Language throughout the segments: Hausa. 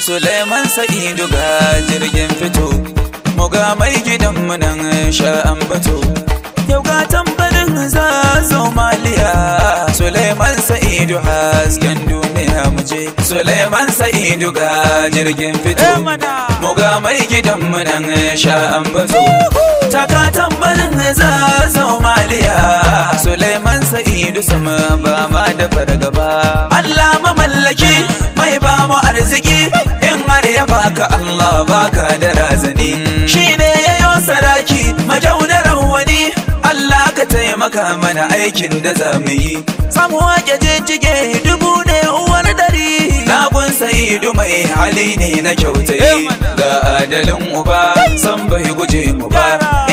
Suleiman Sa'idu ga jirgin fito, mu ga mai gidanmu nan sha'an bato. Yau ga tambarin Zazzau Maliya, Suleiman Sa'idu hasken duniya muje. Suleiman Sa'idu ga jirgin fito, mu ga mai gidanmu nan sha'an bato. Taka tambarin Zazzau Maliya, Suleiman Sa'idu sama ba ma da fargaba. Allah mamallaki mai ba mu arziki, in har ya baka Allah baka da razani. Shi ne yayo saraki majaunar wani, Allah ka taimaka mana aikin da za mu yi. Samu wake jijjige dubu ne uwar dari, Nagun Sa'idu mai hali ne na kyautayi. Ga adalin uba san bai guje mu ba,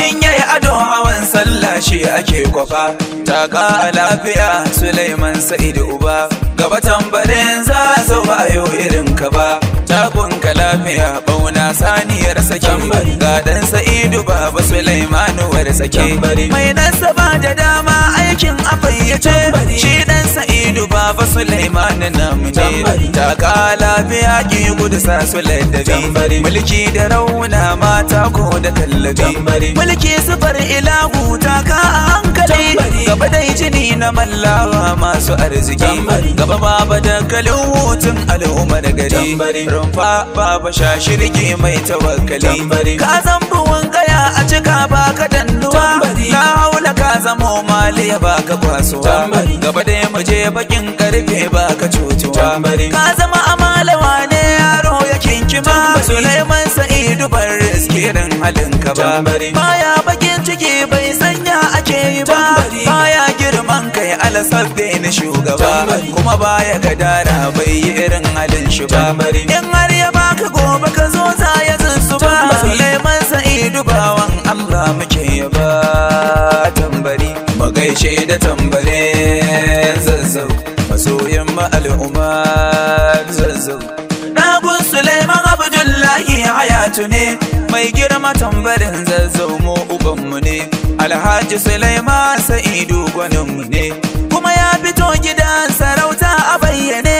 in yayi ado hawan sallah shi ake kwafa. Taka a lafiya Suleiman Sa'idu uba, gaba tambarin Zazzau ba yau irin ka ba. Takunka lafiya bauna saniyar sakin, ga dan Sa'idu baba Suleimanu war sakin. Mai nasaba da dama aikin afayyace, shi dan Sa'idu baba Suleimanu namu ne. Taka lafiya ki gudu sa su ladabi, mulki da rauna mata ko da kallabi. Mulki sufar ilahu taka a hankali, gaba dai jini na mallawa masu arziki. Gaba baba da kalin hutun al'ummar gari, rumfa baba shashirki mai tawakkali. Ka zambuwan kaya a cika baka dannuwa, na haula ka zamo maliya baka kwasuwa. Gaba dai muje bakin karfe baka cutuwa, ka zama amalawa ne yaro ya kinkima. Suleiman Sa'idu bar riskirin halinka ba, baya bakin ciki bai sanya ake yi ba, baya girman kai alasabbe ni shugaba, kuma baya gadara bai yi irin halin shi ba. In har ya baka gobe ka zo za ya zunsu ba, Suleiman Sa'idu bawan Allah muke yaba. Tambari magaishe da tambarin Zazzau, masoyin ma al'umma Zazzau. Nagun Suleiman Abdullahi Hayatu ne, mai girma tambarin Zazzau mu ubanmu ne. Alhaji Suleiman Sa'idu gwaninmu ne, kuma ya fito gidan sarauta a bayyane.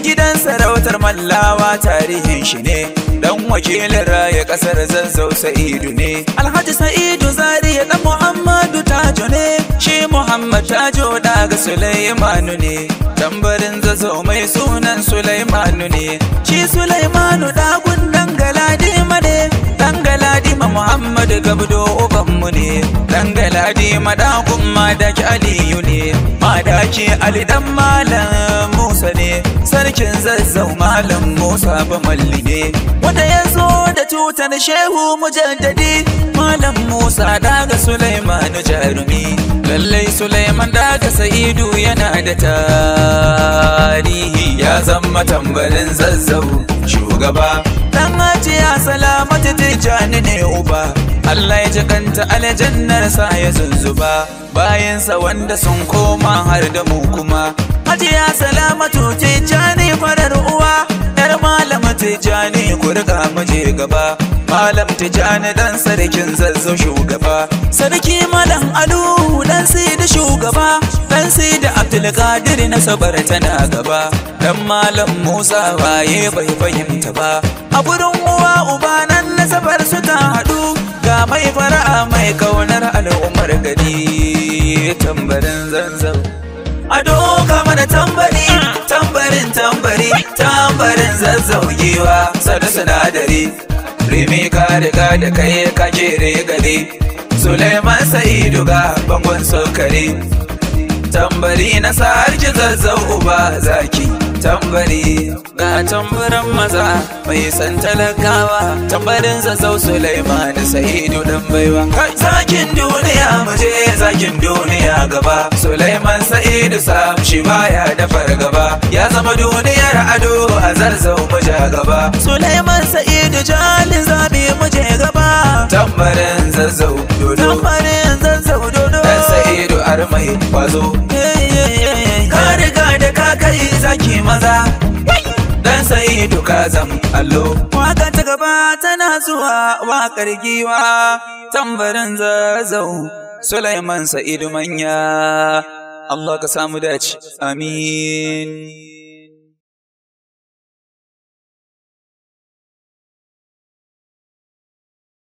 Gidan sarautar mallawa tarihin shi ne, dan wakilin raya kasar Zazzau Sa'idu ne. Alhaji Sa'idu Zariya dan Muhammadu Tajo ne, shi Muhammad Tajo daga Suleimanu ne. Tambarin Zazzau mai sunan Suleimanu ne, shi Suleimanu dagun Dangaladima ne. Dangaladima Muhammad Gabdo ubanmu ne, Dangaladima dagun Madaki Aliyu ne. Madaki Ali dan Malam Musa ne, sarkin Zazzau Malam Musa Bamalli ne, wanda ya zo da tutar Shehu Mujaddadi. Malam Musa daga Suleimanu jarumi, lallai Suleiman daga Sa'idu yana da tarihi. Ya zama tambarin Zazzau shugaba, dan Hajiya Salamatu Tijjani ne uba. Allah ya jikanta aljannar sa ya zunzuba, bayansa wanda sun koma har da mu kuma. Hajiya Salamatu Tijjani farar uwa, yar Malam Tijjani ku riga muje gaba. Malam Tijjani dan sarkin Zazzau shugaba, sarki Malam Alu dan Sidi shugaba, dan Sidi Abdulkadir nasabar tana gaba. Dan Malam Musa waye bai fahimta ba, a gurin uwa uba nan nasabar su ta haɗu. Ga mai fara'a mai kaunar al'ummar gari, tambarin Zazzau. Ado kama da tambari, tambarin tambari, tambarin Zazzau giwa sada sinadari. Rimi ka riga da kai ka kere gari, Suleiman Sa'idu ga bangon sokari. Tambari na sarki Zazzau uba zaki, tambari ga tambarin maza mai san talakawa. Tambarin Zazzau Suleiman Sa'idu dan baiwa, zakin duniya muje zakin duniya gaba. Suleiman Sa'idu sam shi baya da fargaba, ya zama duniyar ado a Zazzau muje gaba. Suleiman Sa'idu jalin zabi muje gaba. Tambarin Zazzau dodo, tambarin Zazzau dodo, dan Sa'idu armai kwazo. Ka riga da ka kai zaki maza, dan Sa'idu ka zam allo. Waka ta gaba tana zuwa wakar giwa, tambarin Zazzau Suleiman Sa'idu manya. Allah ka samu dace, amin.